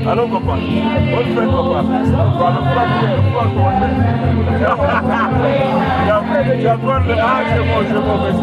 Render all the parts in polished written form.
Allô papa, bonne fête papa. J'apprends le A, c'est bon, je m'en vais.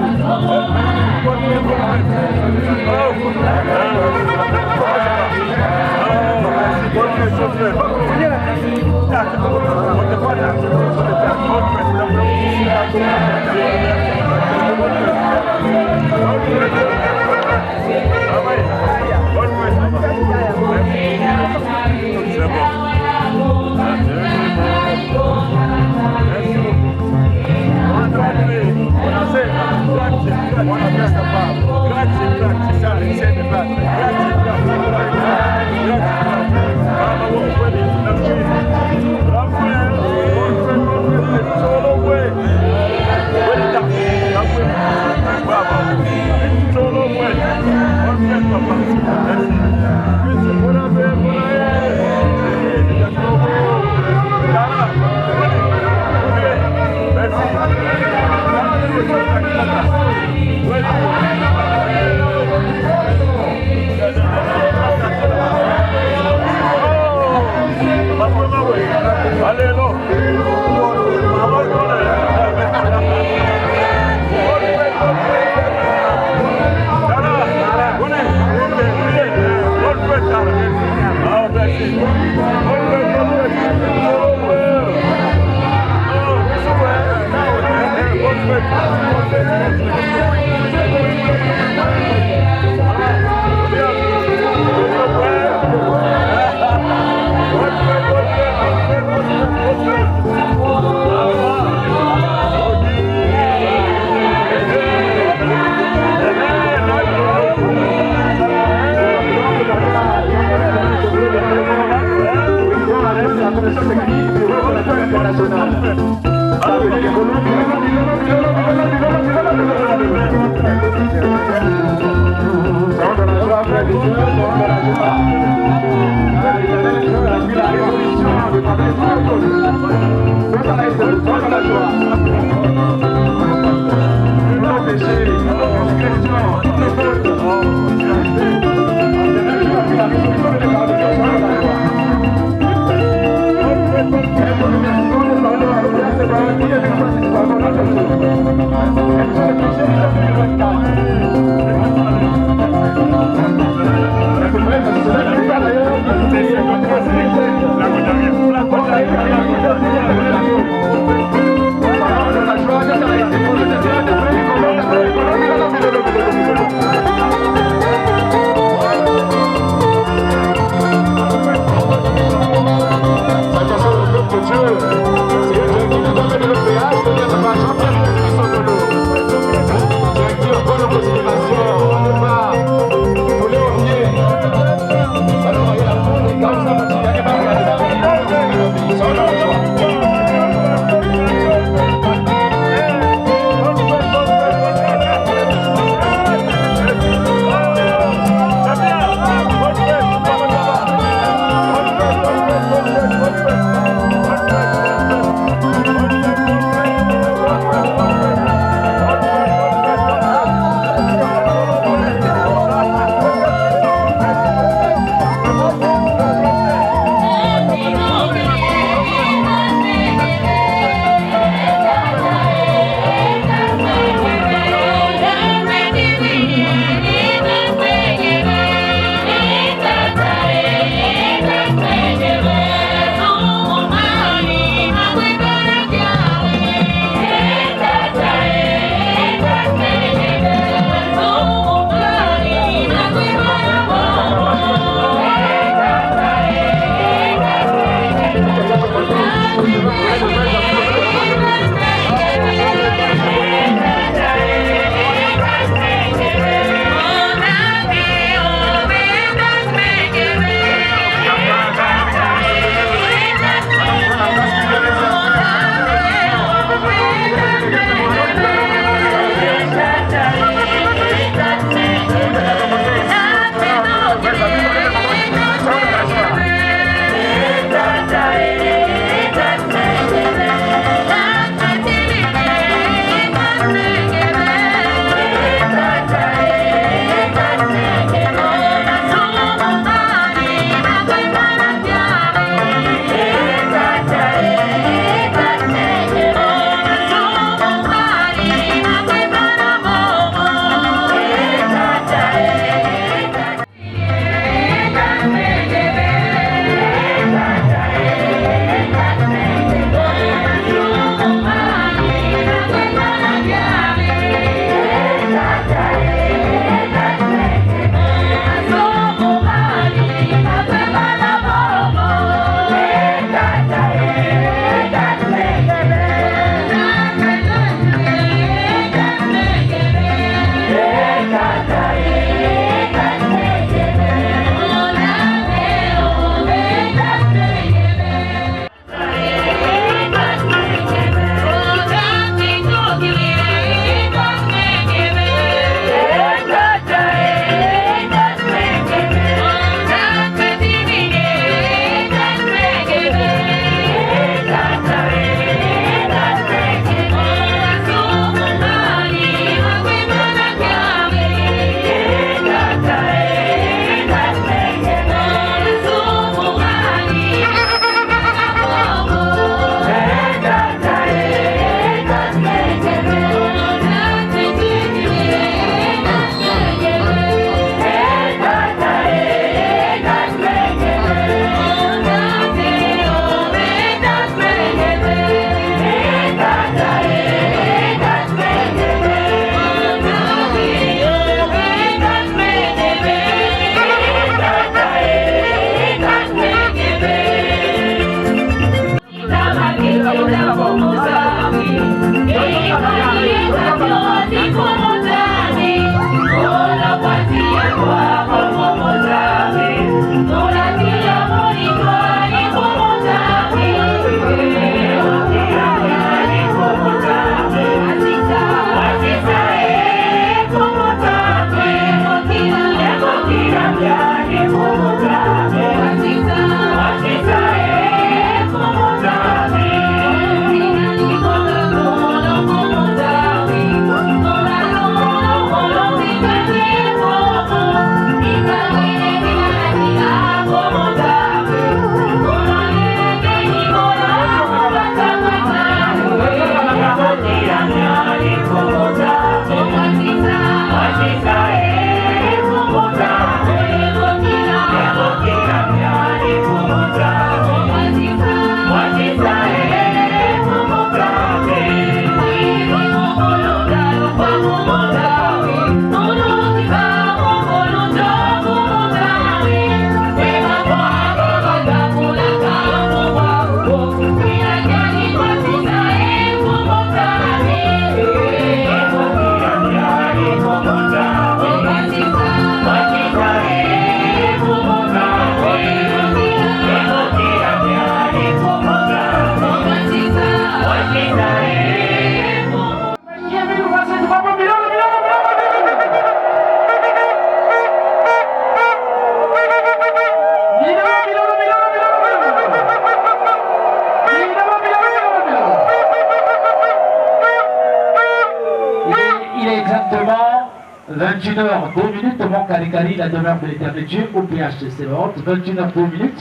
Il est exactement 21h02, mon Karikari, la demeure de l'éternel Dieu, au PHCC 21h02.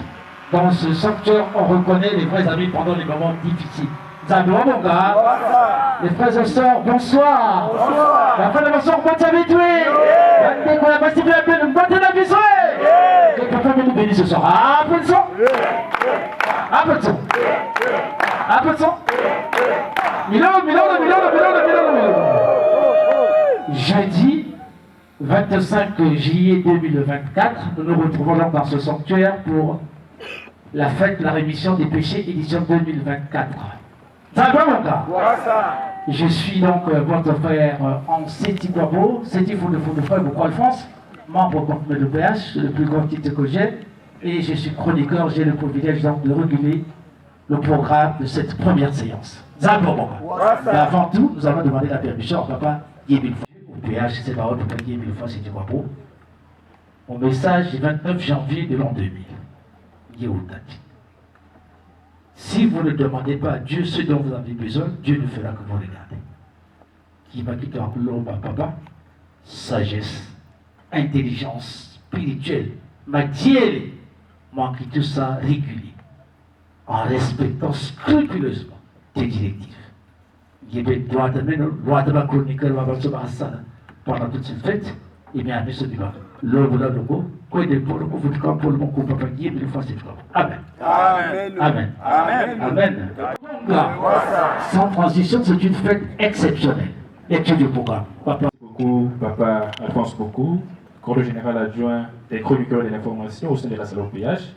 Dans ce sanctuaire, on reconnaît les vrais amis pendant les moments difficiles. Zadoua mon gars, les frères et sœurs, bonsoir. La fin de la bonsoir, bonne s'habituer. Dès qu'on a passé la peine, bonne t'habituer. Que papa nous bénisse ce soir. Un peu de son. Un peu de son. Un peu de son. Milon. Jeudi 25 juillet 2024, nous nous retrouvons donc dans ce sanctuaire pour la fête de la rémission des péchés édition 2024. Ça va mon gars? Je suis donc votre frère en Seti Kwabo, Seti Foudefoudefa Boko Alphonse, membre compte de PH, le plus grand titre que j'ai, et je suis chroniqueur, j'ai le privilège donc de réguler le programme de cette première séance. Ça va mon gars? Mais avant tout, nous allons demander la permission au papa Yébil. PH, c'est parole de Pagui mille fois, c'est du Wapo. Mon message du 29 janvier de l'an 2000. Yehoutati. Si vous ne demandez pas à Dieu ce dont vous avez besoin, Dieu ne fera que vous regarder. Qui m'a quitté en l'homme, papa? Sagesse, intelligence spirituelle, matière, manque tout ça régulier, en respectant scrupuleusement tes directives. Il y avait droit de ma chronique, pendant toute cette fête, et bien, à ce débat, l'homme là, le go, quoi de pour le coup, vous pour le bon coup, papa, qui est mille fois c'est toi. Amen. Amen. Amen. Sans transition, c'est une fête exceptionnelle. Lecture du programme. Papa. Beaucoup, papa Alphonse Beaucoup, coordonnateur général adjoint des chroniqueurs de l'information au sein de la salle PH.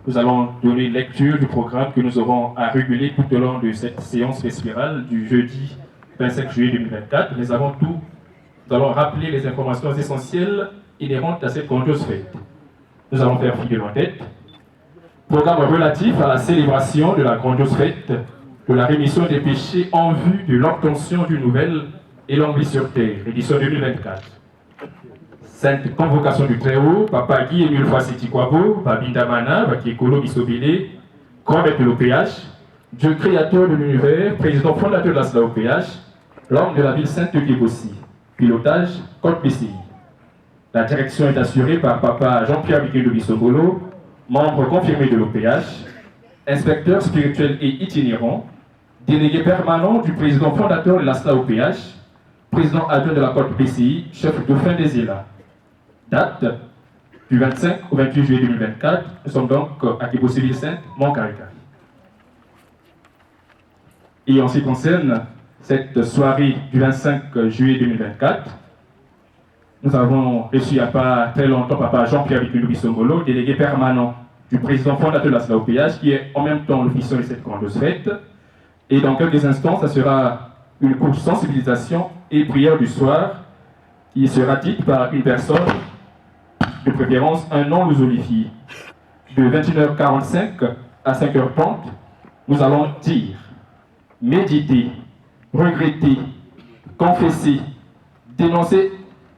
Nous allons donner lecture du programme que nous aurons à réguler tout au long de cette séance vespérale du jeudi 25 juillet 2024. Nous allons rappeler les informations essentielles inhérentes à cette grandiose fête. Nous allons faire figurer en tête. Programme relatif à la célébration de la grandiose fête de la rémission des péchés en vue de l'obtention d'une nouvelle et longue vie sur terre, édition 2024. Sainte convocation du Très-Haut, Papa Guy Emile Foissiti Kwabo, Babindamana, Bakekolo Bisobele, grand maître de l'OPH, Dieu créateur de l'univers, président fondateur de la SLAOPH, l'homme de la ville sainte de Débossi, pilotage, code PCI. La direction est assurée par Papa Jean-Pierre Bikelo Bisobolo, membre confirmé de l'OPH, inspecteur spirituel et itinérant, délégué permanent du président fondateur de la SLAOPH, président adjoint de la code PCI, chef dauphin des Îles. Date du 25 au 28 juillet 2024, nous sommes donc à Débossi ville sainte, Mont-Carika. Et en ce qui concerne cette soirée du 25 juillet 2024, nous avons reçu il n'y a pas très longtemps Papa Jean-Pierre Bikelo Bisongolo, délégué permanent du président fondateur de la SLAOPH, qui est en même temps l'officier de cette grandeuse fête. Et dans quelques instants, ça sera une courte sensibilisation et prière du soir, qui sera dite par une personne, de préférence un non-lusolifié. De 21h45 à 5h30, nous allons dire, méditer, regretter, confesser, dénoncer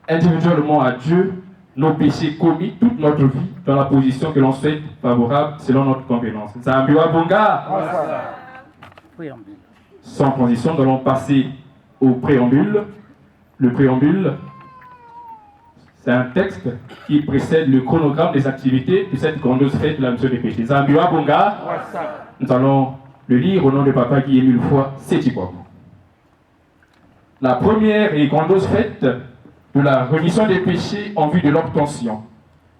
individuellement à Dieu nos péchés commis toute notre vie dans la position que l'on souhaite favorable selon notre convenance. Zambiwa Bonga. Sans transition, nous allons passer au préambule. Le préambule, c'est un texte qui précède le chronogramme des activités de cette grandeuse fête de la mission des péchés. Zambiwa Bonga. Nous allons le lire au nom de Papa Guy Emile Foy Sétikwabo. La première et grandeuse fête de la rémission des péchés en vue de l'obtention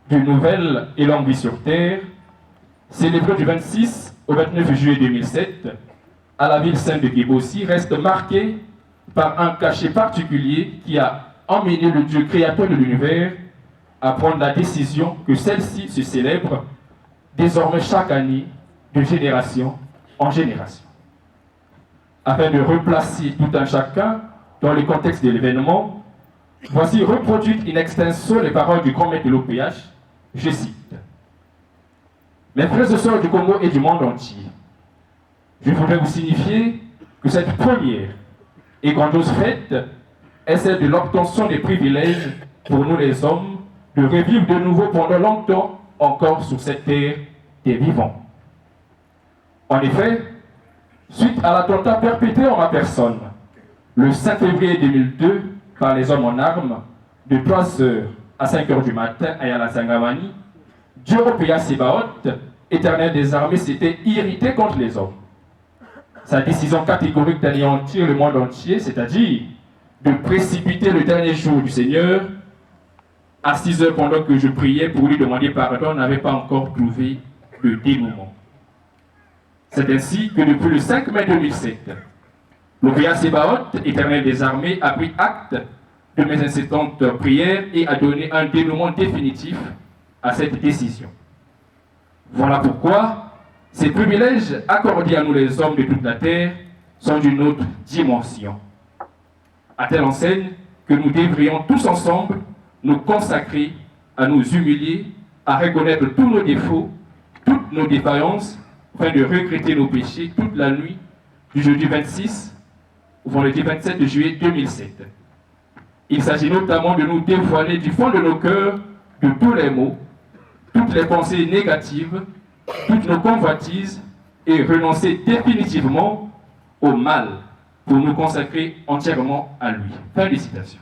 d'une nouvelle et longue vie sur terre, célébrée du 26 au 29 juillet 2007 à la ville sainte de Débossi, reste marquée par un cachet particulier qui a emmené le Dieu créateur de l'univers à prendre la décision que celle-ci se célèbre désormais chaque année de génération en génération. Afin de replacer tout un chacun dans le contexte de l'événement, voici reproduites in extenso les paroles du grand maître de l'OPH, je cite. Mes frères et sœurs du Congo et du monde entier, je voudrais vous signifier que cette première et grandiose fête est celle de l'obtention des privilèges pour nous les hommes de revivre de nouveau pendant longtemps encore sur cette terre des vivants. En effet, suite à l'attentat perpétré en ma personne, le 5 février 2002, par les hommes en armes, de 3h à 5h du matin à Yala Sangamani, Dieu Opéa Sébaoth, éternel des armées, s'était irrité contre les hommes. Sa décision catégorique d'anéantir le monde entier, c'est-à-dire de précipiter le dernier jour du Seigneur, à 6h pendant que je priais pour lui demander pardon, n'avait pas encore trouvé le dénouement. C'est ainsi que depuis le 5 mai 2007, l'Opéa Sébaoth, éternel des armées, a pris acte de mes incessantes prières et a donné un dénouement définitif à cette décision. Voilà pourquoi ces privilèges accordés à nous les hommes de toute la terre sont d'une autre dimension. À telle enseigne que nous devrions tous ensemble nous consacrer à nous humilier, à reconnaître tous nos défauts, toutes nos défaillances, afin de regretter nos péchés toute la nuit du jeudi 26 au vendredi 27 juillet 2007. Il s'agit notamment de nous dévoiler du fond de nos cœurs de tous les maux, toutes les pensées négatives, toutes nos convoitises et renoncer définitivement au mal pour nous consacrer entièrement à lui. Fin de citation.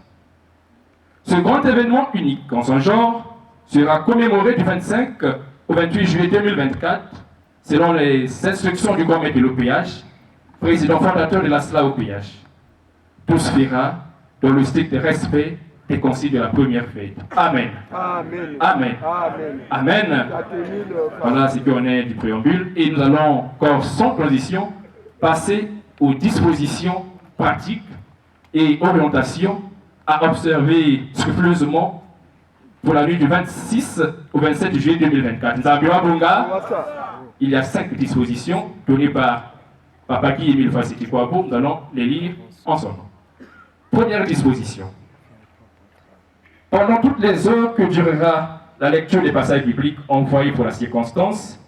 Ce grand événement unique en son genre sera commémoré du 25 au 28 juillet 2024 selon les instructions du grand maître de l'OPH, président fondateur de la SLA OPH. Tout se fera dans le strict respect des consignes de la première fête. Amen. Amen. Amen. Amen. Amen. Voilà ce qu'on est du préambule. Et nous allons encore sans transition passer aux dispositions pratiques et orientations à observer scrupuleusement pour la nuit du 26 au 27 juillet 2024. Nous avons à Bonga, il y a 5 dispositions données par Papa Guy Emile Fassiti Kouabo. Nous allons les lire ensemble. Première disposition. Pendant toutes les heures que durera la lecture des passages bibliques envoyés pour la circonstance,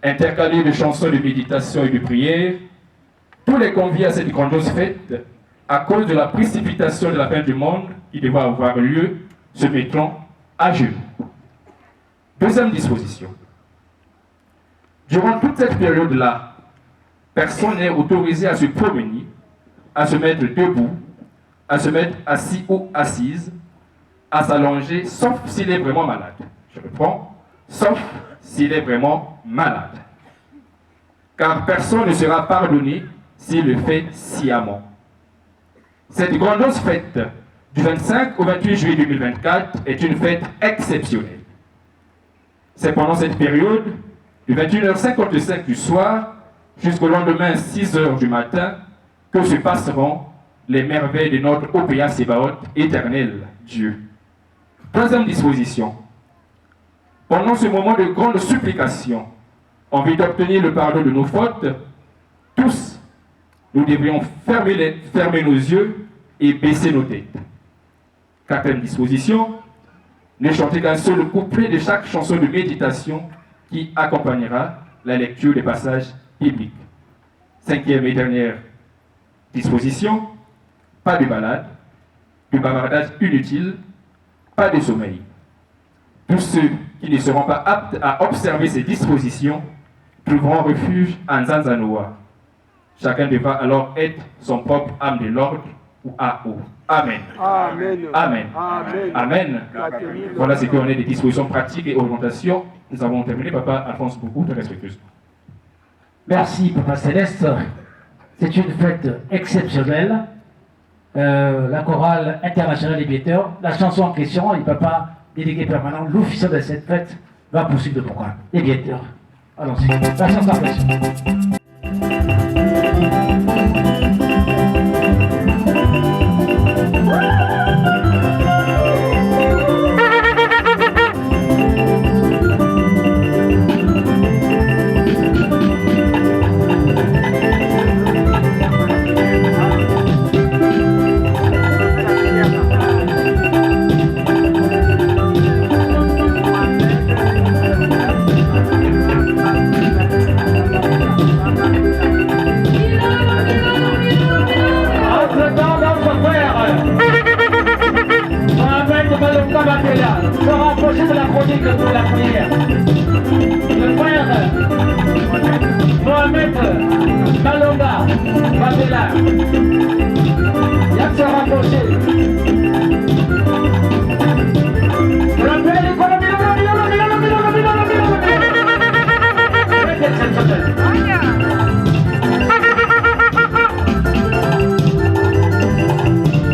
intercalés de chansons de méditation et de prière, tous les conviés à cette grandiose fête, à cause de la précipitation de la fin du monde qui devra avoir lieu, se mettront à genoux. Deuxième disposition. Durant toute cette période-là, personne n'est autorisé à se promener, à se mettre debout, à se mettre assis ou assise, à s'allonger, sauf s'il est vraiment malade. Je reprends, sauf s'il est vraiment malade. Car personne ne sera pardonné s'il le fait sciemment. Cette grandiose fête du 25 au 28 juillet 2024 est une fête exceptionnelle. C'est pendant cette période, du 21h55 du soir jusqu'au lendemain 6h du matin, que se passeront les merveilles de notre Opéa Sébaoth, éternel Dieu. Troisième disposition. Pendant ce moment de grande supplication, en vue d'obtenir le pardon de nos fautes, tous, nous devrions fermer nos yeux et baisser nos têtes. Quatrième disposition. Ne chanter qu'un seul couplet de chaque chanson de méditation qui accompagnera la lecture des passages bibliques. Cinquième et dernière disposition. Pas de balade, de bavardage inutile, pas de sommeil. Tous ceux qui ne seront pas aptes à observer ces dispositions trouveront refuge en Nzanzanoa. Chacun devra alors être son propre âme de l'ordre ou AO. Amen. Amen. Amen. Amen. Amen. Voilà ce qu'on est des dispositions pratiques et orientations. Nous avons terminé. Papa Alphonse beaucoup, très respectueusement. Merci, Papa Céleste. C'est une fête exceptionnelle. La chorale internationale des Biéteurs, la chanson en question, et Papa, délégué permanent, l'officier de cette fête, va poursuivre le programme. Les Biéteurs. Allons-y. La chanson en question. Yann se rapprocher.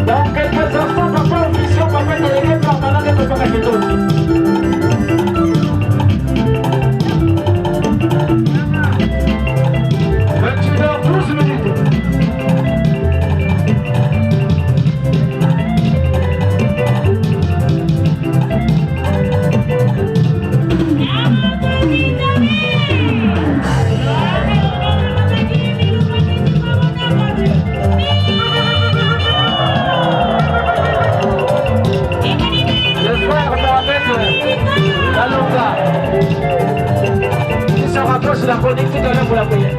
Dans quelques instants, papa officiel, papa délégué permanent de Papa Kaketo. 28h12 minutes. Il se rapproche de la chronique tout à l'heure pour la prière.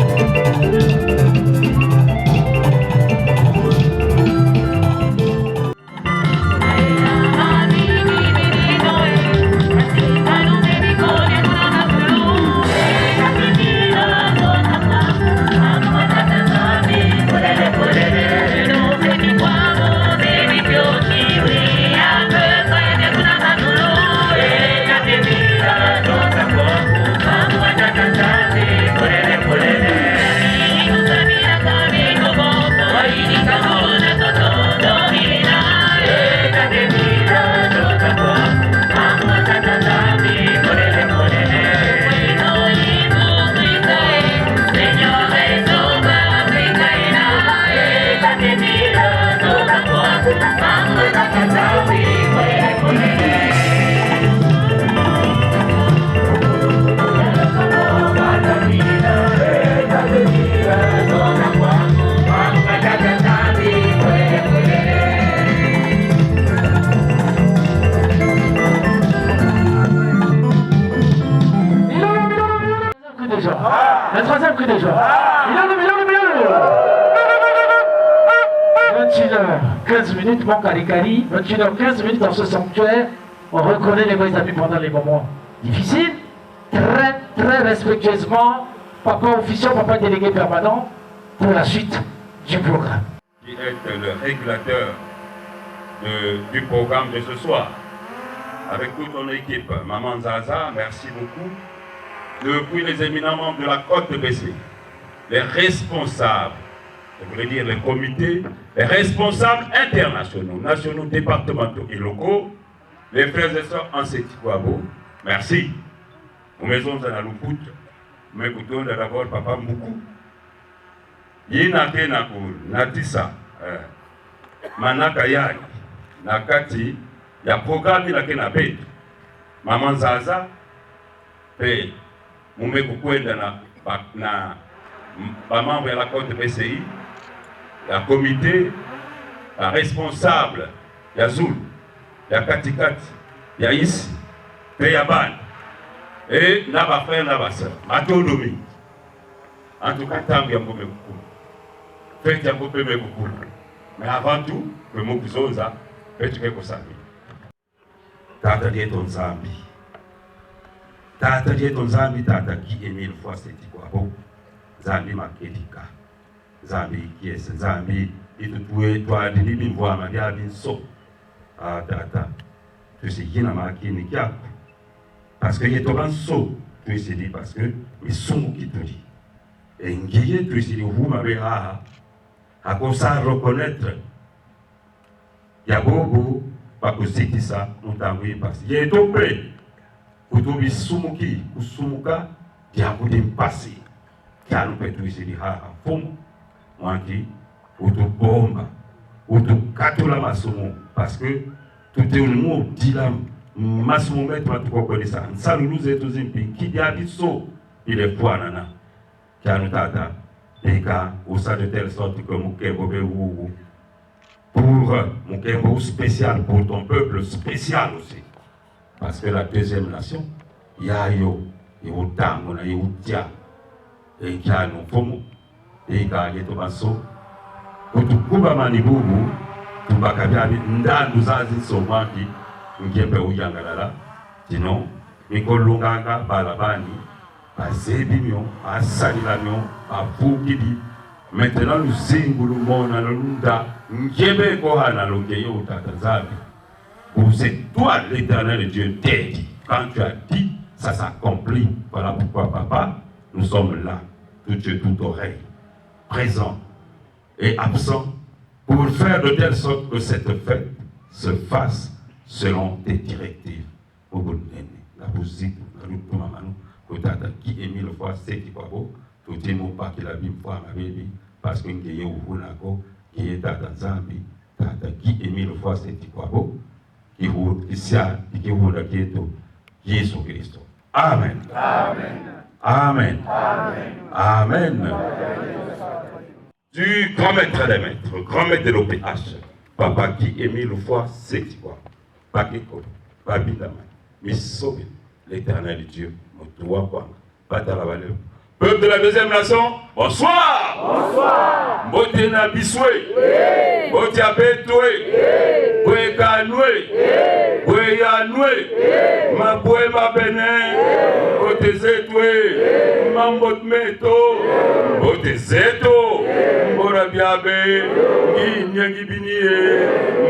Le troisième cri des joies. 21h15 minutes, mon Kalikali. 21h15 minutes dans ce sanctuaire. On reconnaît les vrais amis pendant les moments difficiles. Très, très respectueusement, papa officiel, papa délégué permanent, pour la suite du programme. Qui est le régulateur du programme de ce soir. Avec toute ton équipe, Maman Zaza, merci beaucoup. Depuis les éminents membres de la Côte de Bessé, les responsables, je voulais dire les comités, les responsables internationaux, nationaux, départementaux et locaux, les frères et sœurs en Sétikwabo, merci. Nous maisons dans la Loupout, nous écoutons d'abord Papa Mboukou. Yinake Nakou, Natissa, Manakayani, Nakati, il y a programme qui na bête. Maman Zaza, paye. Mumeko kwenda na membre de la Côte de PCI, la comité, la responsable, il y a Zoul, il y a Katikati, il y a ici, il y a Ban, et il y a frère, il y a soeur, Matonomi. En tout cas, tant qu'il y a beaucoup, faites un peu beaucoup. Mais avant tout, le mot que Zoza, faites quelque chose. Tata dit ton Zambi. Tata die ton Zambi tata qui est 1000 fois Sétikwabo. Zambi makedika. Zambi qui est Zambi. Et tout toi de l'île voix ma dia bin so. Ah tata. Tu sais qui n'a ma qui ni kia. Parce que y est toban so. Tu sais dit parce que ils sont qui te dit. Et ngiye tu sais dit vous ma be ha. À quoi ça reconnaître. Ya bobo pas que c'est ça nous t'envoyer parce que y est topé. Kutubi sumuki, kusumuka, diakude mpasi. Kialu petu isidi ha fomu. Mwanki, utu bomba, utu katula masumu. Parce que tout est un mot, dit là, masumu met ma tuko kone sa. Nsalu nous et tous impi, qui diabi so, il est foi nana. Kialu tata, eka, ou ça de telle sorte que mukembo be ou. Pour mukembo spécial, pour ton peuple spécial aussi. Parce que la deuxième nation, il y a yo, il y a Tango, il y a Tia, et il y a nos Fomo, et il y a Tobasso. Pour tout Kuba Manibubu, tout Bakabiabi, Nda nous a dit souvent qui est ou Yangalala, sinon, Nicole Lunganga, Balabani, à Zébimion, à Salilamion, à Foukibi, Maintenant, nous singulons na lunda, n'yebe kohana lokeyo tatazabi. Vous êtes toi, l'Éternel Dieu, t'es dit. Quand tu as dit, ça s'accomplit. Voilà pourquoi, papa, nous sommes là, tout yeux, toute oreille, présents et absents, pour faire de telle sorte que cette fête se fasse selon tes directives. La bousite, la loupe, mamanu, kotata qui est mille fois, c'est qui quoi beau, tout est mon pas qui l'a vu fois ma baby, parce que qui est au Hunako, qui est tata Zambi, tata qui est mille fois, c'est qui quoi beau, qui est Jésus Christ. Amen. Amen. Amen. Amen. Du grand maître des maîtres, grand maître de l'OPH, papa qui est mille fois, c'est quoi? Pakeko, Babindama, Missobi, l'éternel Dieu, Motoua Kwang, Patalabaleo. Peuple de la deuxième nation, bonsoir! Bonsoir! Mbotena Biswe, Botia Betwe, Bwekanwe, Bweyanwe, Mabwe Mabene, Botezetwe, Mambot Meto, Botezeto, Mborabiabe, Nyangibinie,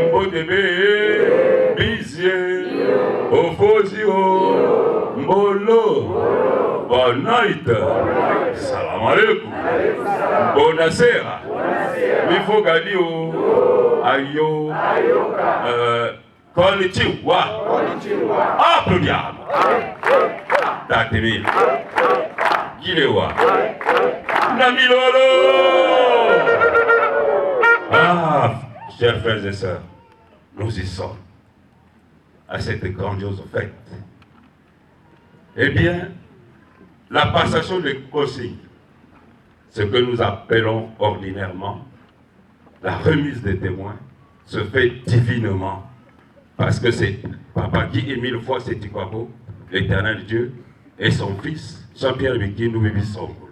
Mbotebe, Bizie, Ofozio, Mbolo. Bonne night. Salam alaikum. Bonasera. Mifo gadio. Ayo. Konnichiwa. Applaudiamo. Datemi. Gilewa. Namilolo. Ah, chers frères et sœurs, nous y sommes à cette grandiose fête. Eh bien, la passation des consignes, ce que nous appelons ordinairement la remise des témoins, se fait divinement. Parce que c'est Papa qui est mille fois c'est Tikwabo, l'éternel Dieu, et son fils, Jean-Pierre Bikinou Bibisongo.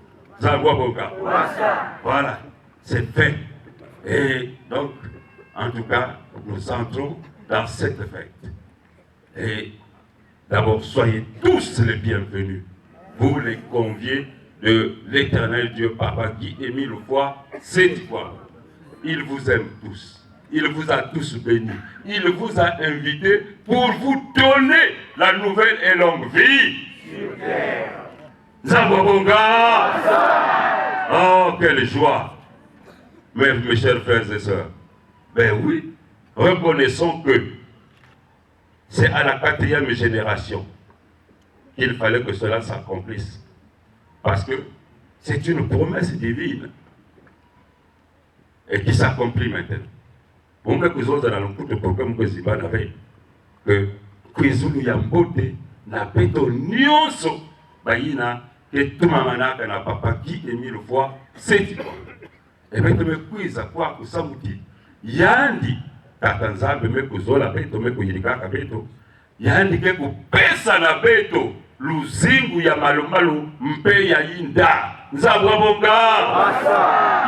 Voilà, c'est fait. Et donc, en tout cas, nous entrons dans cette fête. Et d'abord, soyez tous les bienvenus. Vous les conviez de l'éternel Dieu Papa qui est mille fois, c'est quoi? Il vous aime tous. Il vous a tous bénis. Il vous a invités pour vous donner la nouvelle et longue vie. Zabobonga! Oh, quelle joie! Mes chers frères et sœurs. Ben oui, reconnaissons que c'est à la 4e génération qu'il fallait que cela s'accomplisse. Parce que c'est une promesse divine et qui s'accomplit maintenant. Pour que vous avez le programme que vous avez, que Kwizulu Yambote n'a pas de nyonso, baïna, que tout mamanaka n'a papa qui est mille fois, c'est quoi. Et bien, tu me quiz à quoi que ça vous dit. Yandi, Tatanzambe, me kuzola beto, me kuyilika kabeto. Yandi ke kupesa na beto. Luzingu ya malumalu mpe ya inda nzabwa bonga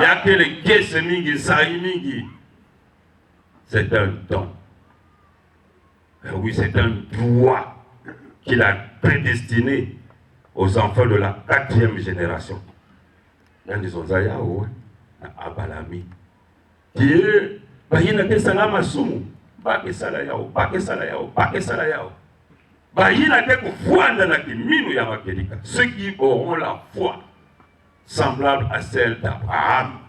ya kele kese mingi sahi mingi. C'est un don. Oui, c'est un droit qu'il a prédestiné aux enfants de la 4e génération. Il y a des onzaya ou abalami qui est bayina ke salama sumu ba ke sala yao ba ke sala yao ba ke sala yao. Ceux qui auront la foi semblable à celle d'Abraham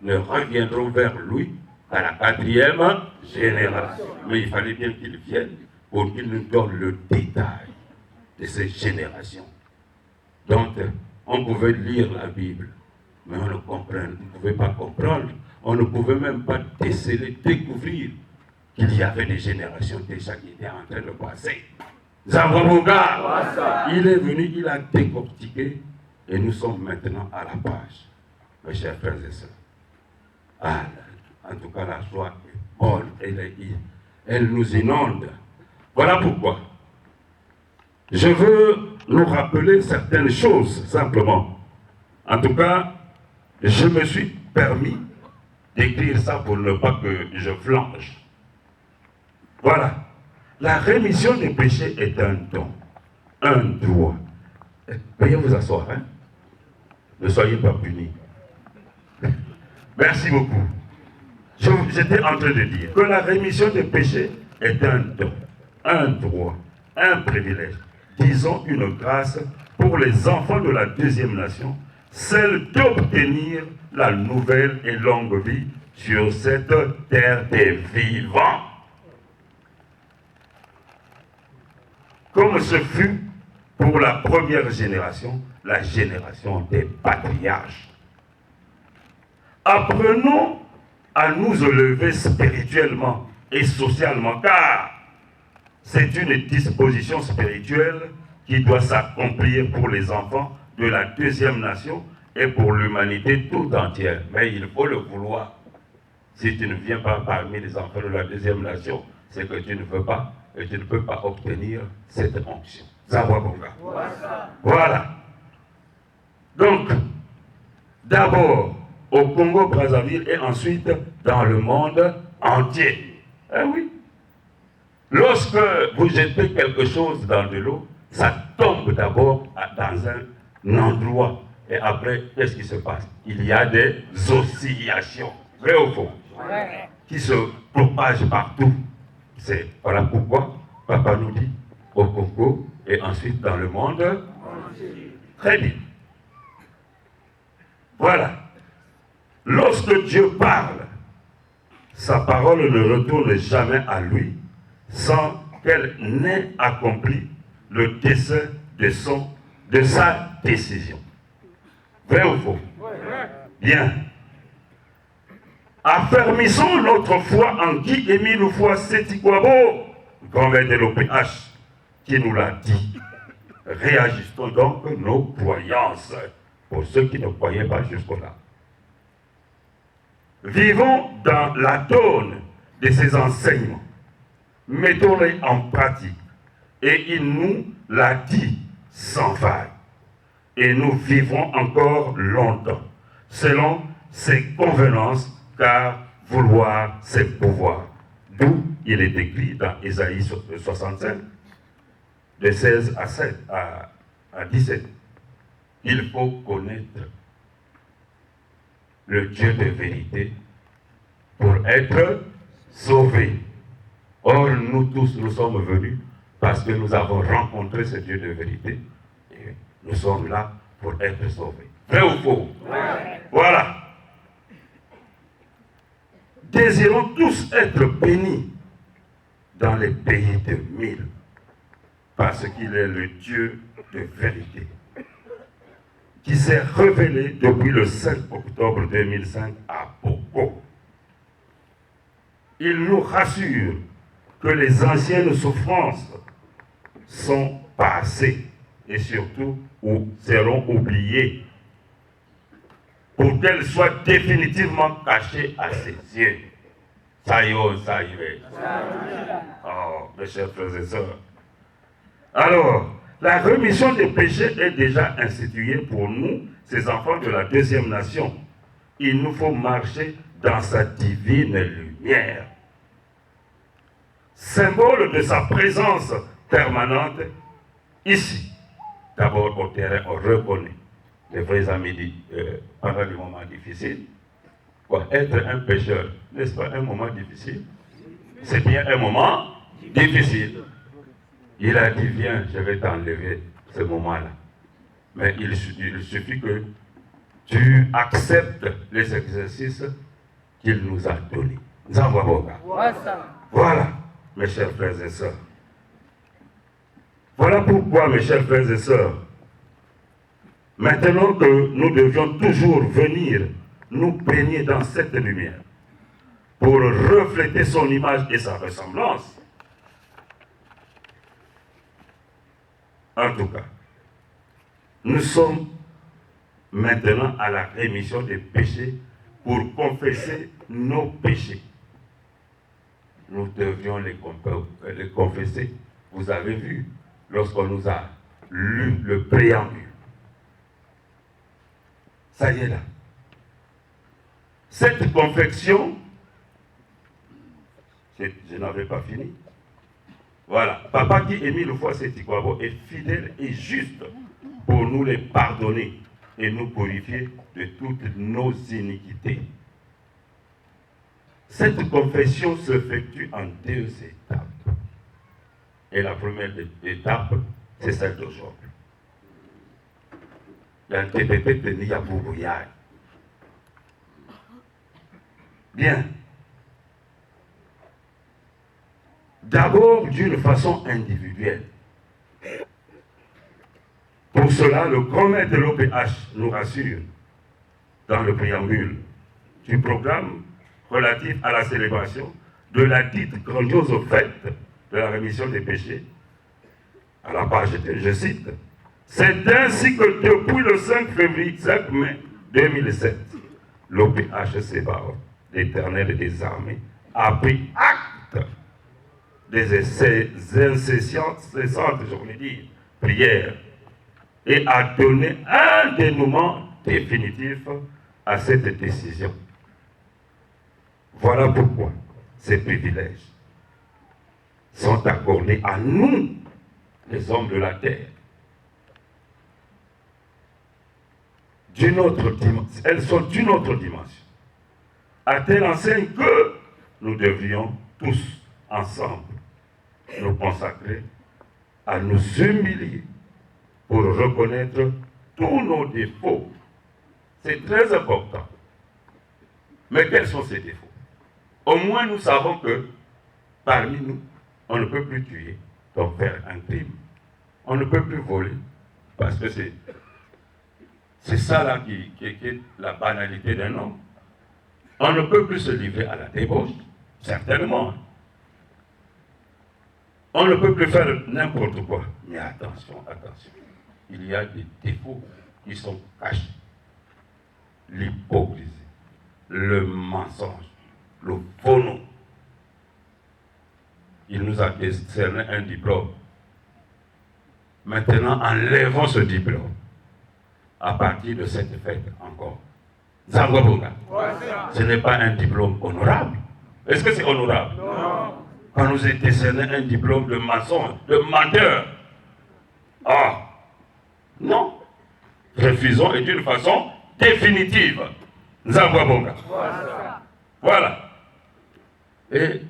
ne reviendront vers lui à la 4e génération. Mais il fallait bien qu'il vienne pour qu'il nous donne le détail de ces générations. Donc, on pouvait lire la Bible, mais on ne pouvait pas comprendre. On ne pouvait même pas déceler, découvrir qu'il y avait des générations déjà qui étaient en train de passer. Zabobonga, il est venu, il a décortiqué et nous sommes maintenant à la page, mes chers frères et sœurs. Ah, en tout cas, la joie est bonne, elle nous inonde. Voilà pourquoi je veux nous rappeler certaines choses, simplement. En tout cas, je me suis permis d'écrire ça pour ne pas que je flanche. Voilà. La rémission des péchés est un don, un droit. Veuillez vous asseoir, hein? Ne soyez pas punis. Merci beaucoup. J'étais en train de dire que la rémission des péchés est un don, un droit, un privilège, disons une grâce pour les enfants de la deuxième nation, celle d'obtenir la nouvelle et longue vie sur cette terre des vivants. Comme ce fut pour la première génération, la génération des patriarches. Apprenons à nous élever spirituellement et socialement, car c'est une disposition spirituelle qui doit s'accomplir pour les enfants de la deuxième nation et pour l'humanité tout entière. Mais il faut le vouloir. Si tu ne viens pas parmi les enfants de la deuxième nation, c'est que tu ne veux pas et tu ne peux pas obtenir cette onction. Voilà. Donc, d'abord au Congo-Brazzaville et ensuite dans le monde entier. Eh oui. Lorsque vous jetez quelque chose dans de l'eau, ça tombe d'abord dans un endroit. Et après, qu'est-ce qui se passe? Il y a des oscillations, vrai ou faux, qui se propagent partout. Voilà pourquoi Papa nous dit au Congo et ensuite dans le monde entier. Très bien. Voilà. Lorsque Dieu parle, sa parole ne retourne jamais à lui sans qu'elle n'ait accompli le dessein de sa décision. Vrai ou faux? Bien. Affermissons notre foi en qui Émile Foi Setikwabo, grand-mère de l'OPH, qui nous l'a dit. Réajustons donc nos croyances, pour ceux qui ne croyaient pas jusque-là. Vivons dans la donne de ces enseignements. Mettons-les en pratique. Et il nous l'a dit sans faille. Et nous vivrons encore longtemps, selon ses convenances, car vouloir, c'est pouvoir. D'où il est écrit dans Ésaïe 65, de 16 à 17. Il faut connaître le Dieu de vérité pour être sauvés. Or, nous tous, nous sommes venus parce que nous avons rencontré ce Dieu de vérité et nous sommes là pour être sauvés. Vrai ou faux? Ouais. Voilà. Désirons tous être bénis dans les pays de mille parce qu'il est le Dieu de vérité qui s'est révélé depuis le 5 octobre 2005 à Boko. Il nous rassure que les anciennes souffrances sont passées et surtout seront oubliées pour qu'elles soient définitivement cachées à ses yeux. Ça y est, ça y est. Oh, mes chers frères et sœurs. Alors, la rémission des péchés est déjà instituée pour nous, ces enfants de la deuxième nation. Il nous faut marcher dans sa divine lumière. Symbole de sa présence permanente ici. D'abord au terrain, on reconnaît les vrais amis pendant les moments difficiles. Être un pécheur, n'est-ce pas un moment difficile? C'est bien un moment difficile. Il a dit, viens, je vais t'enlever ce moment-là. Mais il suffit que tu acceptes les exercices qu'il nous a donnés. Voilà, mes chers frères et sœurs. Voilà pourquoi, mes chers frères et sœurs, maintenant que nous devions toujours venir nous baigner dans cette lumière pour refléter son image et sa ressemblance, en tout cas, nous sommes maintenant à la rémission des péchés pour confesser nos péchés. Nous devions les confesser. Vous avez vu, lorsqu'on nous a lu le préambule. Ça y est là. Cette confession, je n'avais pas fini. Voilà. Papa qui Émile Foi Setikwabo est fidèle et juste pour nous les pardonner et nous purifier de toutes nos iniquités. Cette confession s'effectue en 2 étapes. Et la première étape, c'est celle d'aujourd'hui. Bien. D'abord d'une façon individuelle. Pour cela, le comité de l'OPH nous rassure dans le préambule du programme relatif à la célébration de la dite grandiose fête de la rémission des péchés. À la page, je cite, c'est ainsi que depuis le 5 mai 2007, l'OPH l'Éternel des armées, a pris acte des incessantes, je voulais dire, prières et a donné un dénouement définitif à cette décision. Voilà pourquoi ces privilèges sont accordés à nous, les hommes de la terre. Elles sont d'une autre dimension. À telle enseigne que nous devrions tous ensemble nous consacrer à nous humilier pour reconnaître tous nos défauts. C'est très important. Mais quels sont ces défauts? Au moins nous savons que parmi nous, on ne peut plus tuer, donc faire un crime. On ne peut plus voler, parce que c'est ça là qui est la banalité d'un homme. On ne peut plus se livrer à la débauche, certainement. On ne peut plus faire n'importe quoi. Mais attention, attention. Il y a des défauts qui sont cachés. L'hypocrisie, le mensonge, le faux nom. Il nous a décerné un diplôme. Maintenant, enlevons ce diplôme à partir de cette fête encore. Zangwabunga, ce n'est pas un diplôme honorable. Est-ce que c'est honorable? Non. Quand nous est décerné un diplôme de maçon, de menteur. Ah, non. Refusons et d'une façon définitive. Zangwabunga. Voilà. Et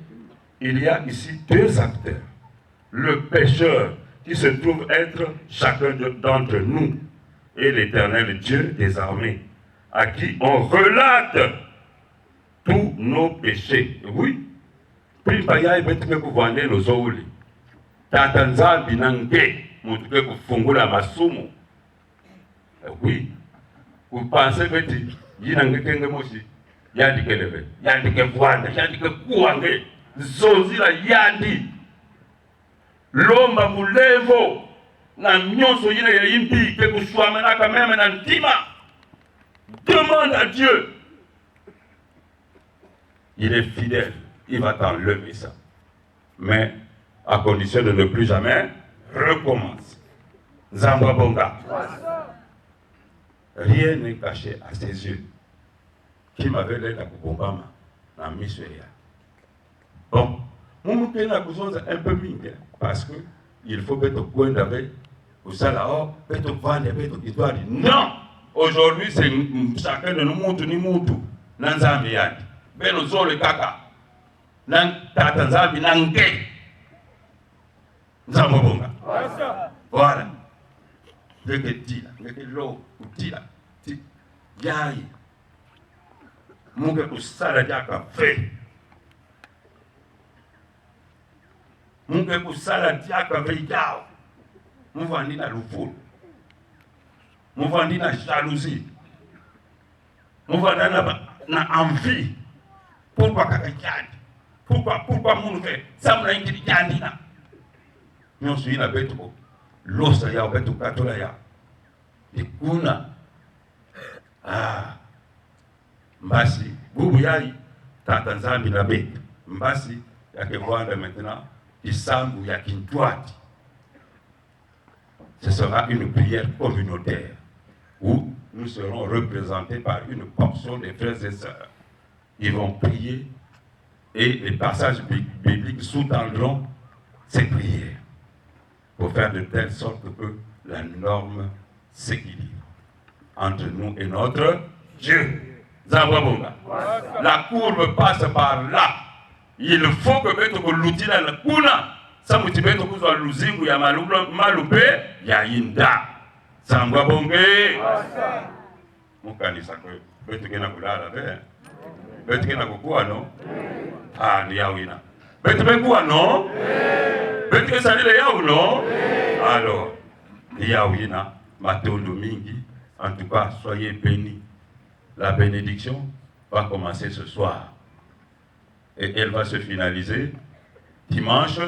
il y a ici 2 acteurs. Le pécheur qui se trouve être chacun d'entre nous et l'Éternel Dieu des armées, à qui on relate tous nos péchés. Oui. Puis paya ibetike kuvande lozouli. Tatanza binange mutuke kufungula masumu. Oui. Vous pensez que yinange kenge moshi yandike lebe, yandike vwanda, yandike kuwange, zonzila yandi. Lomba mulevo na nyonso yina ya yimbi ke kushwamana quand même na ntima. Demande à Dieu. Il est fidèle. Il va t'enlever ça. Mais à condition de ne plus jamais recommencer. Zambabonga. Rien n'est caché à ses yeux. Qui m'avait l'air à Kubombama dans Missouri. Bon, mon un peu mingue parce que il faut mettre au coin d'avec au salao, mettre au vent, mettre au histoire. Non! Aujourd'hui, c'est chacun de nous montre ni montre. Nanzambi yandi. Ben nous le kaka. Nan tatanzambi nange. Nzambabonga. Voilà. Ndeke tila, ndeke lo, utila. Yayi. Munge kusala jaka fe. Munge kusala jaka fe yao. Muvandi na lufulu. Muvandi na jalousie. Muvandi na envie. Pourquoi kakajandi? Pourquoi moun fait ça m'a indi jandi na? Nyon suyi na betu ko. Losa ya betu katola ya. Ikuna. Ah. Mbasi, bubu yayi tata nzambi na betu. Mbasi yake Rwanda maintenant isambu ya Kintwati. Ce sera une prière communautaire où nous serons représentés par une portion des frères et sœurs. Ils vont prier et les passages bibliques sous-tendront ces prières pour faire de telle sorte que la norme s'équilibre entre nous et notre Dieu. Zambabonga. La courbe passe par là. Il faut que mettre l'outil dans la kuna. Ça me dit que vous avez l'usingu ya malupe ya inda. Zambabonga. Mukanisa ko betu kena kulala be. Betu kena kukua no. Ah ni yawina. Betu bekua no. Betu kesalile yao no. Alors yawina matondo mingi. En tout cas, soyez bénis. La bénédiction va commencer ce soir. Et elle va se finaliser dimanche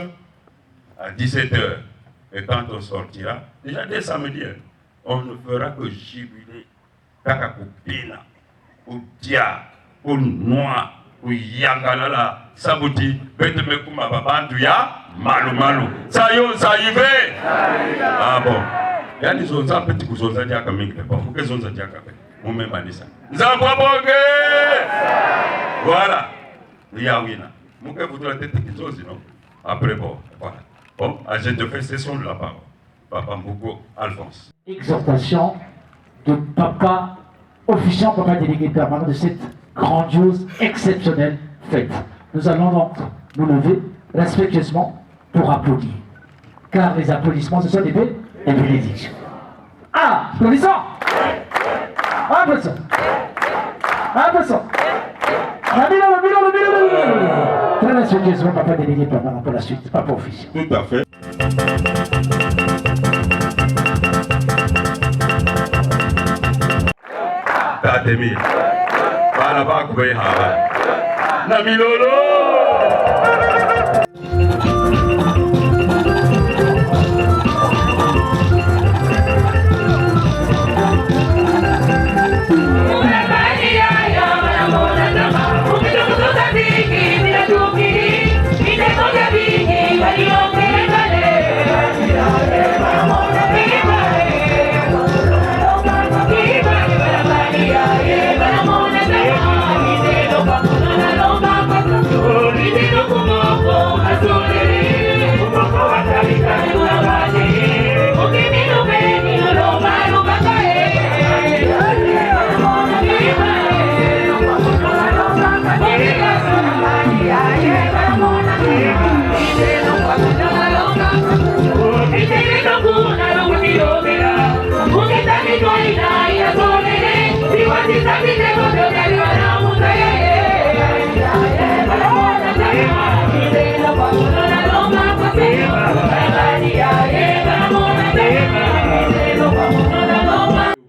à 17h. Et quand on sortira, déjà dès samedi, on ne fera que jubiler. Kakakupina, Utia, Unnoa, Uyangalala, Sabuti, Betemekuma Babanduya, Malu Malu. Ça y est, ça y va. Ah bon. Il y a des zones un petit peu de diaka mingi pas. Pour que zones diaka on même pas ça. Zambabonge. Voilà. Il y a wina. Mon que vous doit être qui chose non. Après bon, voilà. Bon, je te fais cession de la parole. Papa Mbouko Alphonse. Exhortation de papa officiant, papa délégué permanent de cette grandiose, exceptionnelle fête. Nous allons donc nous lever respectueusement pour applaudir. Car les applaudissements, ce sont des bénédictions. Ah, applaudissons! Applaudissons! Applaudissons! Très respectueusement, papa délégué permanent pour la suite, papa officiant. Tout à fait. Tatemi. Balaba kubei hawa. Namilolo.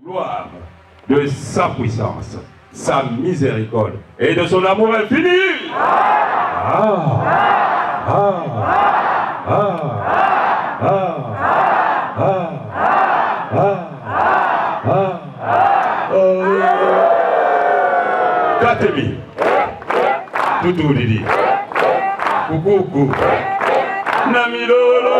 Gloire de sa puissance, sa miséricorde et de son amour infini. Katemi, Tutu Didi, Kukuku, Namilolo.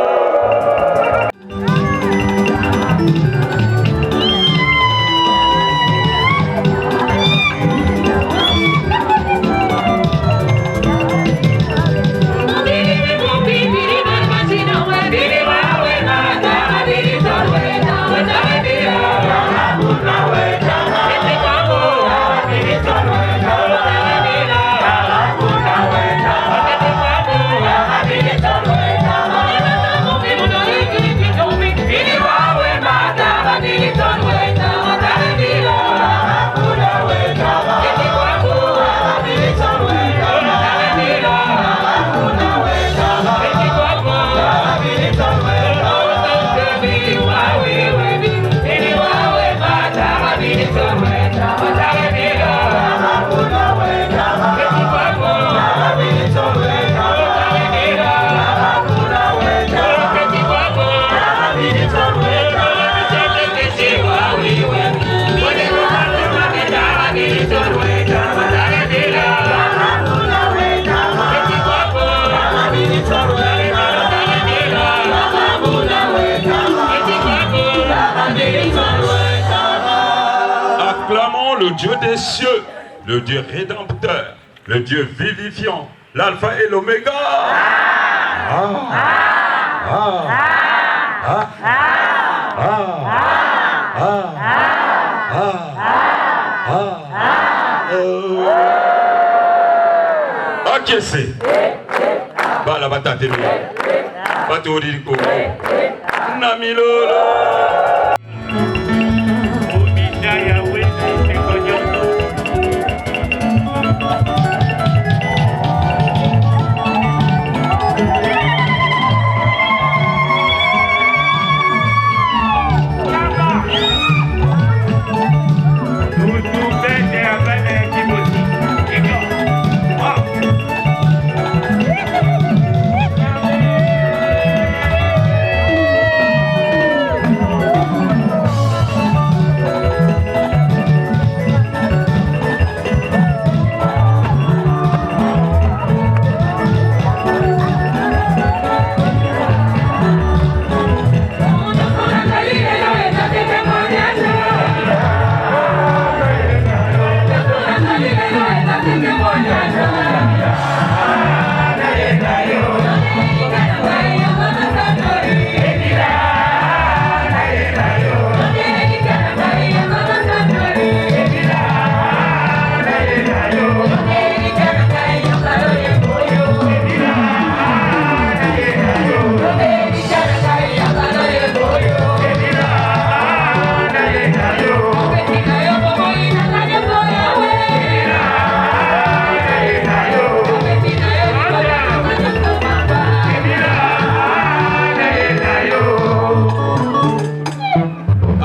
Acclamons le Dieu des cieux, le Dieu rédempteur, le Dieu vivifiant, l'alpha et l'oméga. Akese. Bala batate no. Batori ko. Na milolo.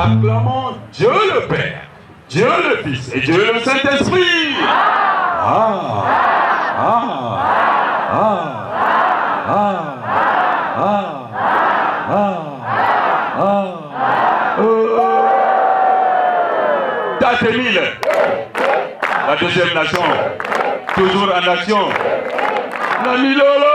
Acclamons Dieu le Père, Dieu le Fils et Dieu le Saint-Esprit. Tatemile, la deuxième nation, toujours en action. La Milolo.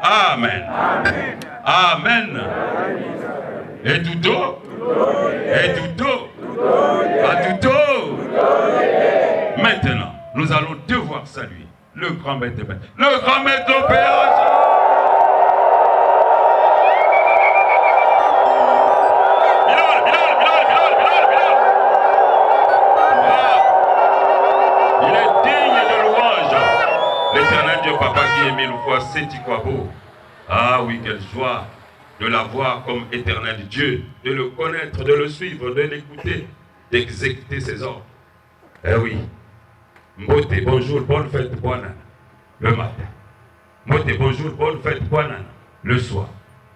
Amen. Amen. Et tout Maintenant, nous allons devoir saluer le grand maître de maître, le grand maître de péage. Il est digne de louange. L'éternel Dieu Papa qui est mille fois Sétiquabo. Ah oui, quelle joie de l'avoir comme éternel Dieu, de le connaître, de le suivre, de l'écouter, d'exécuter ses ordres. Eh oui. Mbote, bonjour, bonne fête, bonne année, le matin. Mbote, bonjour, bonne fête, bonne année, le soir.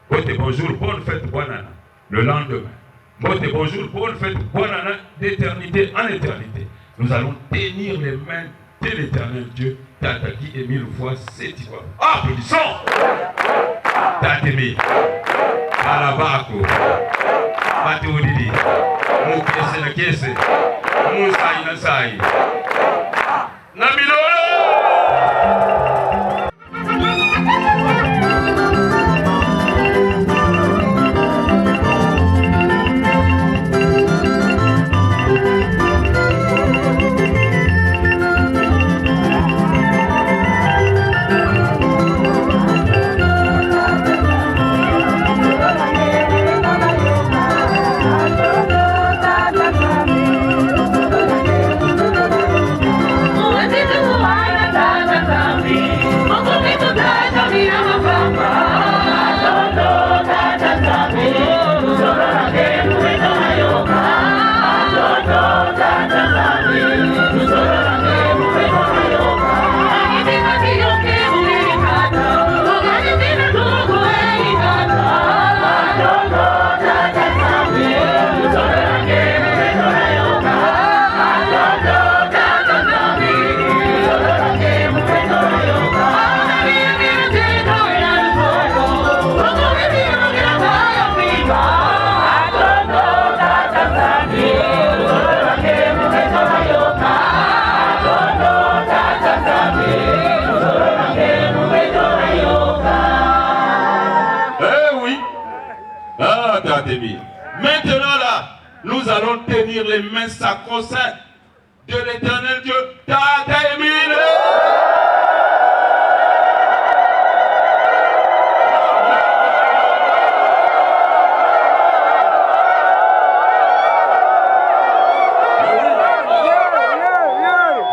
Mbote, bonjour, bonne fête, bonne année, le lendemain. Mbote, bonjour, bonne fête, bonne année, d'éternité en éternité. Nous allons tenir les mains de l'éternel Dieu, Tataki et mille fois Sétiquabo. Applaudissons! Tatemi, Alabako, Matoudidi, Moukese na Kese, Moussaï na Saï. Namilo! Tatemir. Maintenant là, nous allons tenir les mains sacro-saintes de l'Éternel Dieu. Tatemir.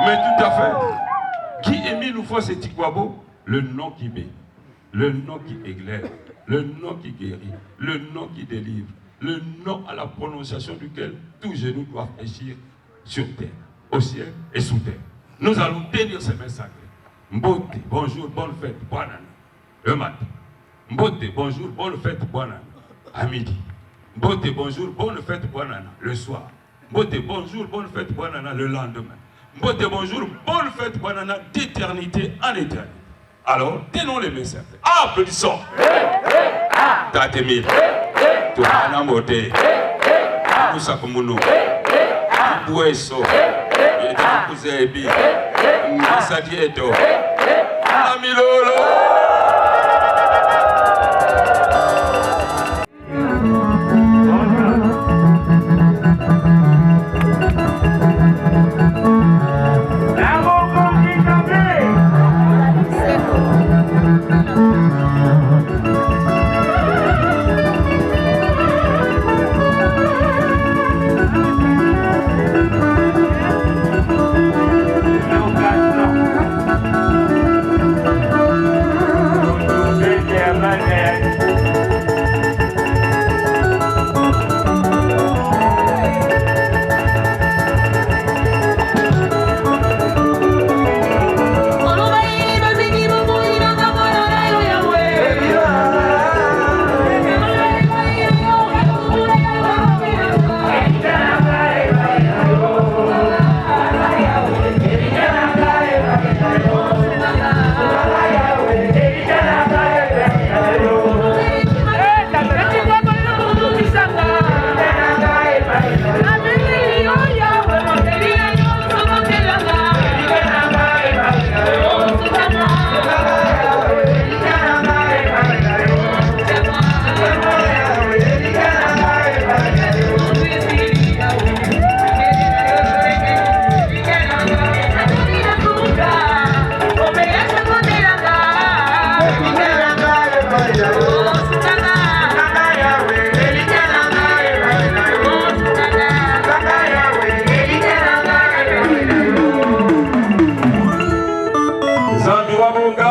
Mais tout à fait. Qui Émile Oufos et Tikwabo, le nom qui bénit, le nom qui éclaire, le nom qui guérit, le nom qui délivre, le nom à la prononciation duquel tous genoux doivent fléchir sur terre, au ciel et sous terre. Nous allons tenir ces mains sacrées. Mbote, bonjour, bonne fête, bonne année. Le matin. Mbote, bonjour, bonne fête, bonne année. À midi. Mbote, bonjour, bonne fête, bonne année. Le soir. Mbote, bonjour, bonne fête, bonne année. Le lendemain. Mbote, bonjour, bonne fête, bonne année, d'éternité en éternité. Alors, tenons les mains sacrées. Applaudissons. Tatemir. Tuhana Mote. Musa Kumunu. Bueso. Yeta Kuzebi. Musa Dieto. Amilolo.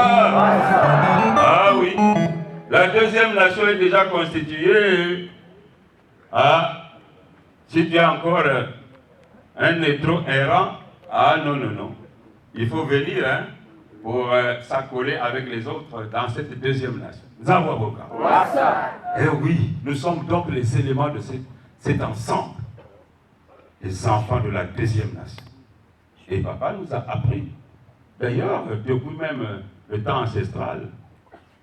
Ah oui, la deuxième nation est déjà constituée. Ah, si tu as encore un étron errant, ah non, non, non. Il faut venir pour s'accoler avec les autres dans cette deuxième nation. Zawaboka. Eh oui, nous sommes donc les éléments de cet ensemble. Les enfants de la deuxième nation. Et papa nous a appris. D'ailleurs, depuis même le temps ancestral,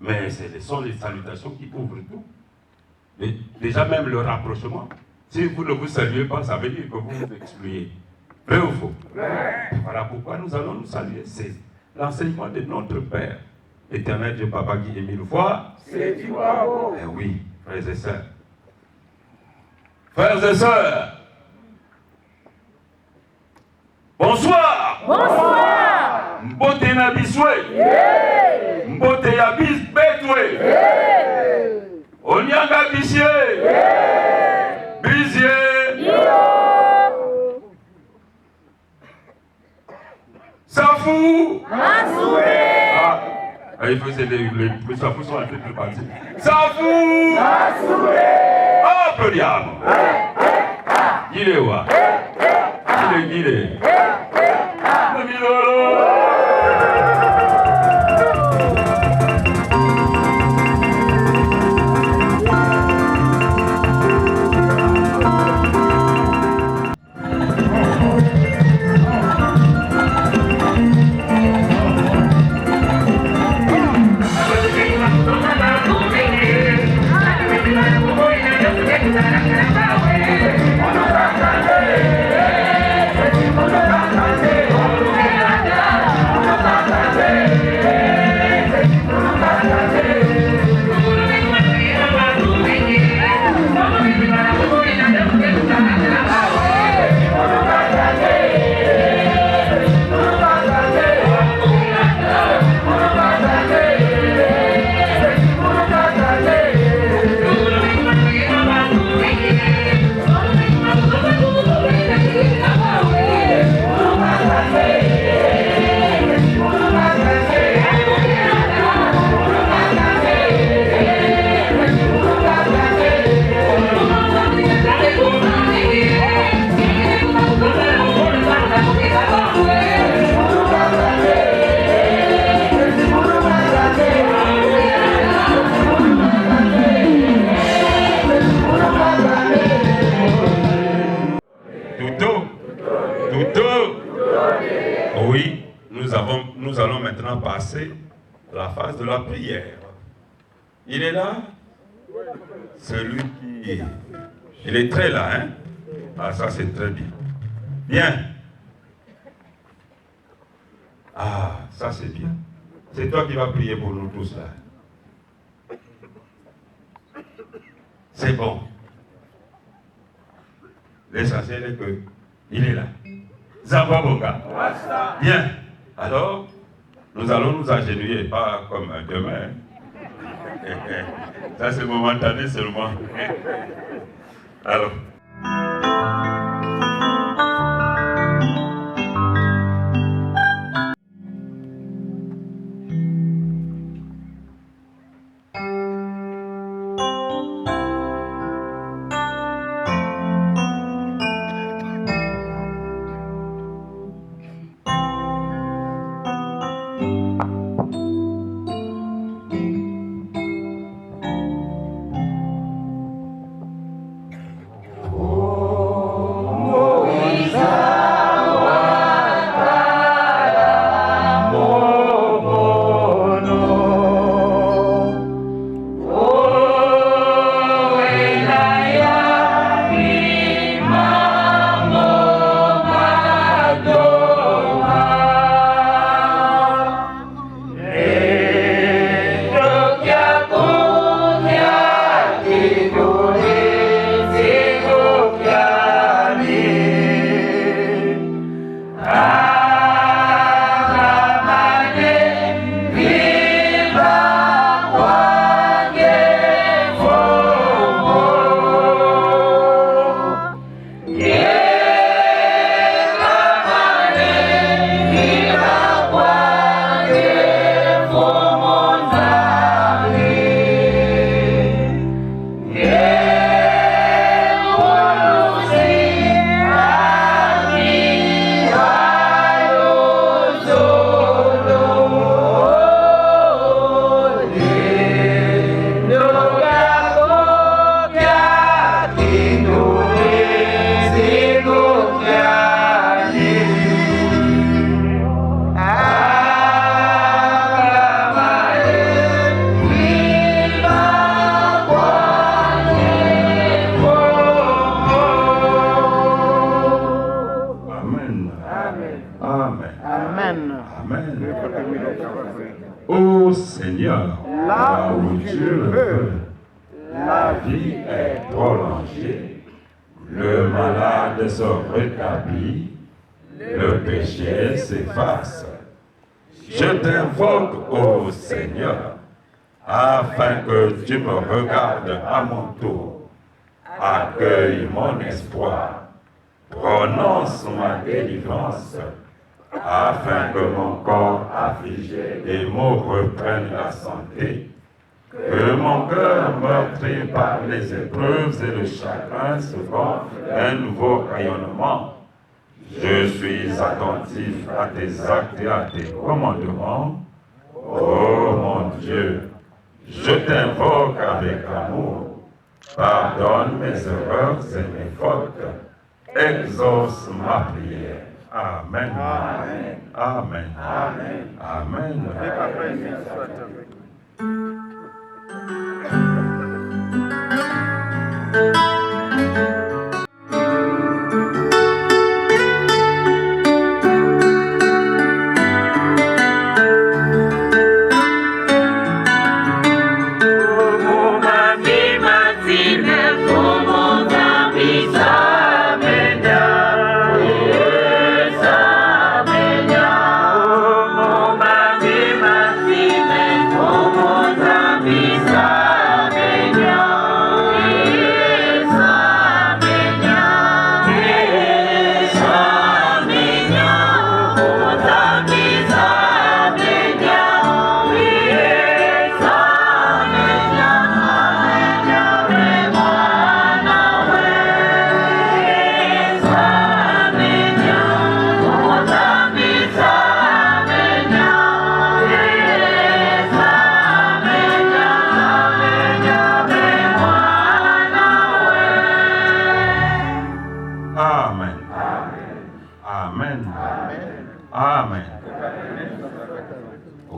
mais ce sont les salutations qui ouvrent tout. Et déjà même le rapprochement. Si vous ne vous saluez pas, ça veut dire que vous vous excluez. Vrai ou faux? Voilà pourquoi nous allons nous saluer. C'est l'enseignement de notre Père, éternel Dieu Papa qui est mille fois. C'est du bravo. Eh oui, frères et sœurs. Frères et sœurs. Bonsoir. Bonsoir. Mbote na biswe. Mbote ya bis betwe. Onyanga bisye. Bisye. Safou. Masouré. Ah, il faisait les Safou sont en train de partir. Safou. Masouré. Oh, peu diable. Gilewa. Gile. Thank you. allons maintenant passer à la phase de la prière. Il est là? Celui qui... Il est très là, hein? Ah, ça c'est très bien. Bien. Ah, ça c'est bien. C'est toi qui vas prier pour nous tous là. C'est bon. L'essentiel est que il est là. Zamba Bonga. Bien. Alors, nous allons nous agenouiller, pas comme demain. Ça c'est momentané seulement. Alors. Ô Seigneur, là où Dieu le veut, la vie est prolongée, le malade se rétablit, le péché s'efface. Je t'invoque, ô Seigneur, afin que tu me regardes à mon tour. Accueille mon espoir, prononce ma délivrance, afin que mon corps affligé et maux reprenne la santé, que mon cœur meurtri par les épreuves et le chagrin se gonfle d'un nouveau rayonnement. Je suis attentif à tes actes et à tes commandements. Ô mon Dieu, je t'invoque avec amour. Pardonne mes erreurs et mes fautes. Exauce ma prière. Amen. Amen. Amen. Amen. Amen.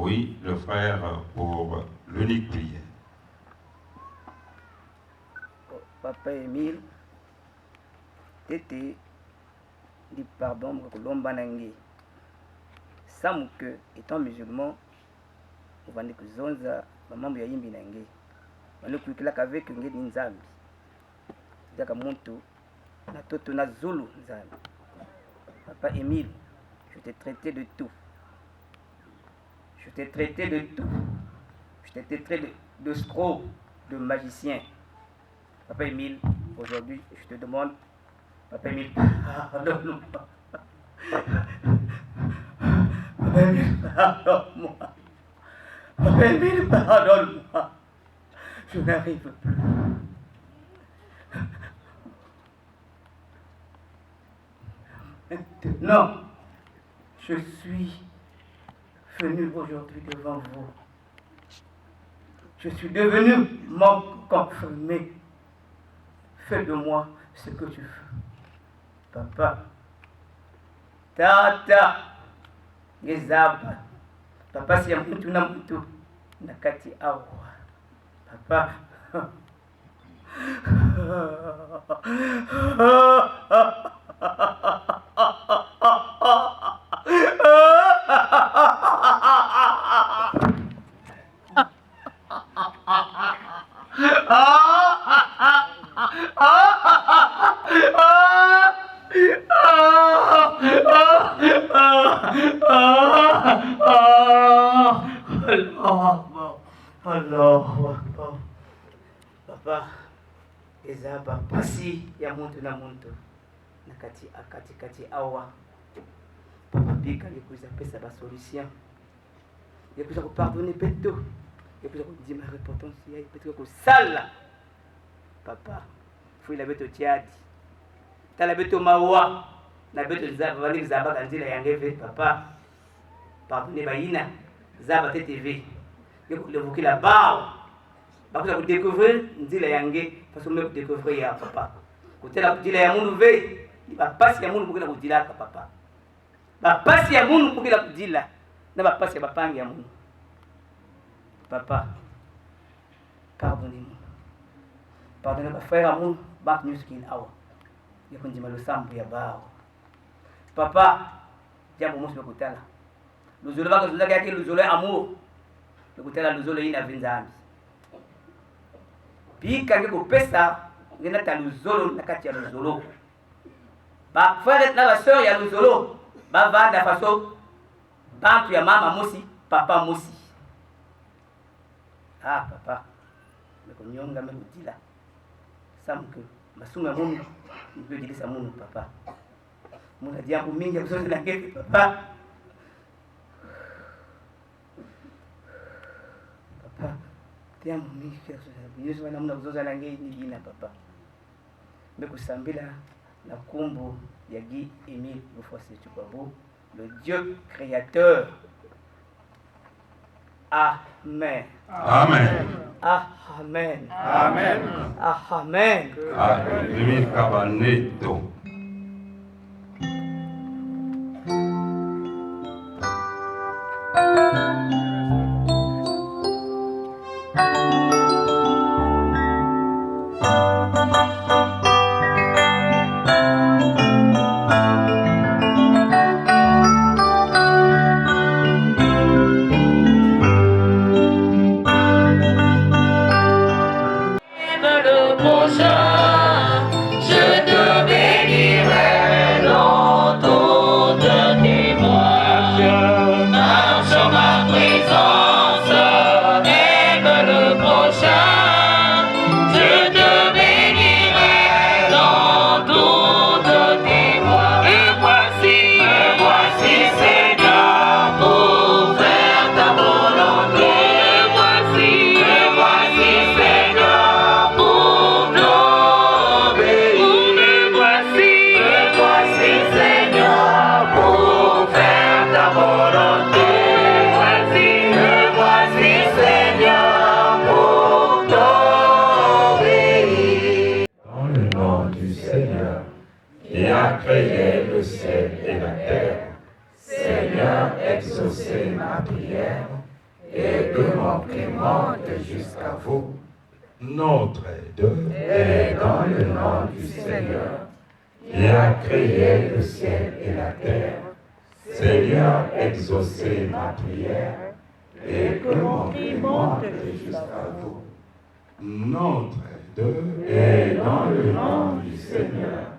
Oui, le frère pour l'unique prière. Papa Émile, Tété, dit pardon pour l'ombanangé. Samuke, étant musulman, on va dire que Zonza, maman ya yimbi nangé. On ne peut que la avec un gars d'Inzambi. Daka monto, na toto na Zulu Nzambi. Papa Émile, je t'ai traité de tout. Je t'ai traité de tout. Je t'ai traité de scroll, de magicien. Papa Émile, aujourd'hui, je te demande, Papa Émile, pardonne-moi. Papa Émile, pardonne-moi. Papa Émile, pardonne-moi. Je n'arrive plus. Maintenant, je suis venu aujourd'hui devant vous. Je suis devenu membre confirmé. Fais de moi ce que tu veux. Papa, tata, gezaba. Papa, si yamutu na mutu, nakati awa. Papa, Papa, ezaba pasi ya muntu na muntu nakati akati awa. Papa bika likuza pesa ba solution. Likuza ko pardonner peto. Likuza ko dire ma repentance ya peto ko sala. Papa, fui la beto tiadi. Tala beto mawa. Na beto zaba wali zaba kanzila yangeve papa. Pardonner baina. Zaba TTV. Yeko levuki la bao. Bakuza ku découvrir nzila yange parce que me découvrir ya papa. Kutela kutila ya mundu ve. Ba pasi ya mundu kukila kutila ka papa. Ba pasi ya mundu kukila kutila. Na ba pasi ya bapangi ya mundu. Papa, pardonnez-moi. Pardonnez ma frère à mon bac newskin awa. Yako njima lo sambu ya bao. Papa, jambo mosi bekutala. Luzolo bako zulaga yake luzolo amour. Bekutala luzolo ina vinzambi. Bika ngeko pesa ngena ta luzolo nakati ya luzolo. Ba frère na ba sœur ya luzolo ba vanda faso bantu ya mama mosi, papa mosi. Ah papa, meko nyonga meko dila. Samuke masumu ya mungu ndio dilisa mungu papa. Muna jambo mingi ya kuzoza na ngeke papa. Papa, jambo mingi ya kuzoza. Yesu wana muna kuzoza na ngeke ni jina papa. Meko sambila na kumbu ya Guy Émile Lufosse Chukwabu, le Dieu créateur. Amen. Amen. Amen. Amen. Amen. Émile Cabaneto. Créé le ciel et la terre. Seigneur, exaucez ma prière et que mon prix monte jusqu'à vous. Notre aide Et dans le nom du Seigneur, qui a créé le ciel et la terre, Seigneur, exaucez ma prière, et que mon prix monte jusqu'à vous. Notre aide Et dans le nom du Seigneur,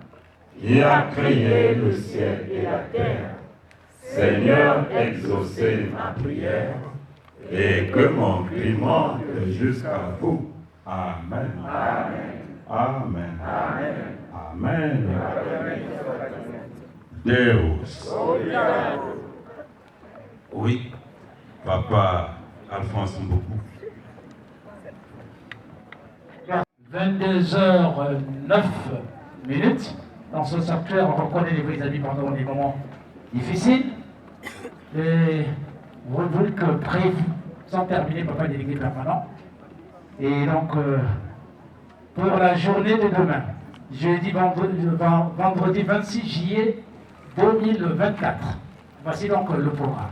qui a créé le ciel et la terre, Seigneur, exaucez ma prière, et que mon cri monte jusqu'à vous. Amen. Amen. Amen. Deus. Oui, Papa Alphonse Mboukou. 22h09. Dans ce sanctuaire, on reconnaît les vrais amis pendant les moments difficiles. Et rubrique prévue, sans terminer, papa délégué permanent. Et donc, pour la journée de demain, jeudi, vendredi 26 juillet 2024. Voici donc le programme.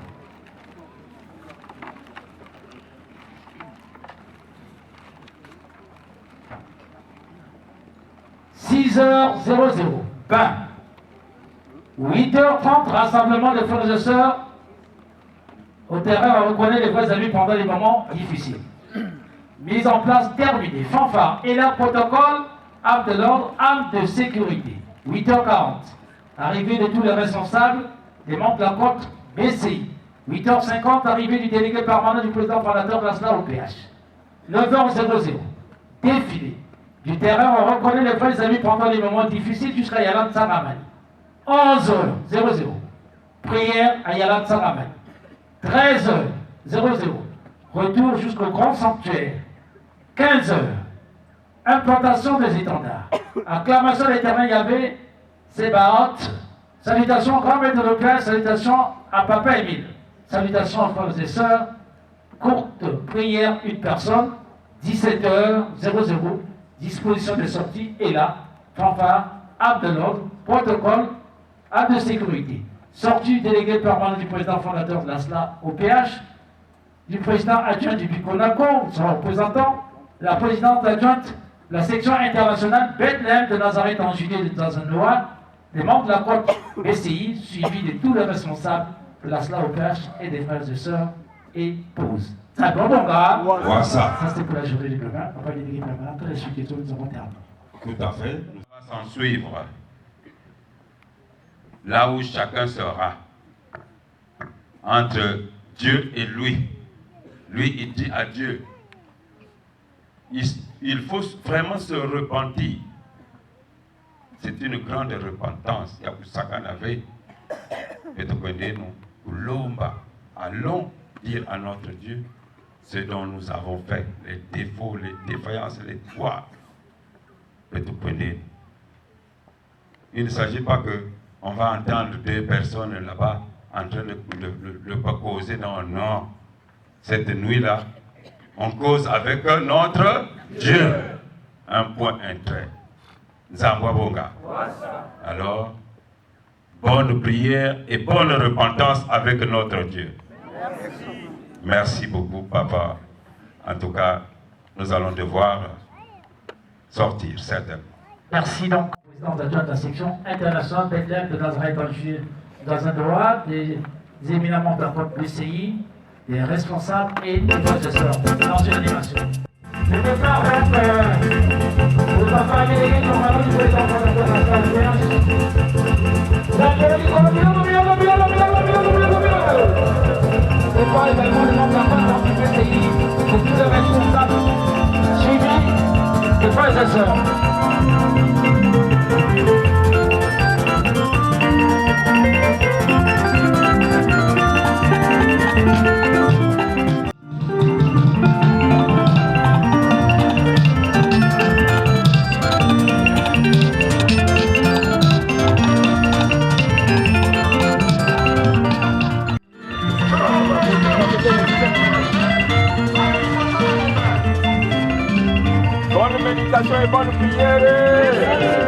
« 6h00, pain. 8h30, rassemblement des frères et sœurs au terrain à reconnaître les vrais amis pendant les moments difficiles. Mise en place terminée. Fanfare et leur protocole, âme de l'ordre, âme de sécurité. 8h40. Arrivée de tous les responsables des membres de la côte BCI. 8h50. Arrivée du délégué permanent du président fondateur de la SLA au PH. 9h00. Défilé. Du terrain, on reconnaît les vrais amis pendant les moments difficiles jusqu'à Yalan Saramani. 11h00. Prière à Yalan Saramani. 13h00. Retour jusqu'au grand sanctuaire. 15h. Implantation des étendards. Acclamation des terrains Yahvé, Sébaot. Salutations au grand maître de l'Opéra. Salutations à Papa Émile. Salutations aux frères et sœurs. Courte prière, une personne. 17h00. Disposition de sortie est là. Fanfare, âme de l'ordre, protocole, âme de sécurité. Sortie du délégué permanent du président fondateur de la SLA au PH. Du président adjoint du Biconaco, son représentant, la présidente adjointe, la section internationale Bethléem de Nazareth en juillet dans un Noir, les membres de la côte BCI, suivis de tous les responsables de la SLA au PH et des frères et sœurs, et pause. C'est un bon gars. Voilà ça. Ça c'était pour la journée du demain. On va les dire maintenant, toutes les questions nous avons terminé. Tout à fait. Nous allons s'en suivre. Là où chacun sera. Entre Dieu et lui. Lui, il dit à Dieu. Il faut vraiment se repentir. C'est une grande repentance. Il y a pour ça qu'on avait. Allons dire à notre Dieu ce dont nous avons fait, les défauts, les défaillances, les toits. Il ne s'agit pas qu'on va entendre deux personnes là-bas en train de causer. Non, non. Cette nuit-là, on cause avec notre Dieu. Un point, un trait. Nzambwa Bonga. Alors, bonne prière et bonne repentance avec notre Dieu. Merci beaucoup, Papa. En tout cas, nous allons devoir sortir, certainement. Merci donc, président adjoint de la section internationale Bethléem de Nazareth dans un droit, des éminemment de la côte BCI, des responsables et des professeurs dans une animation. Je déclare donc le papa délégué normalement du président fondateur de la et pas également les membres de la côte du BCI, et tous les responsables suivis des frères et sœurs. Bonne méditation et bonne prière.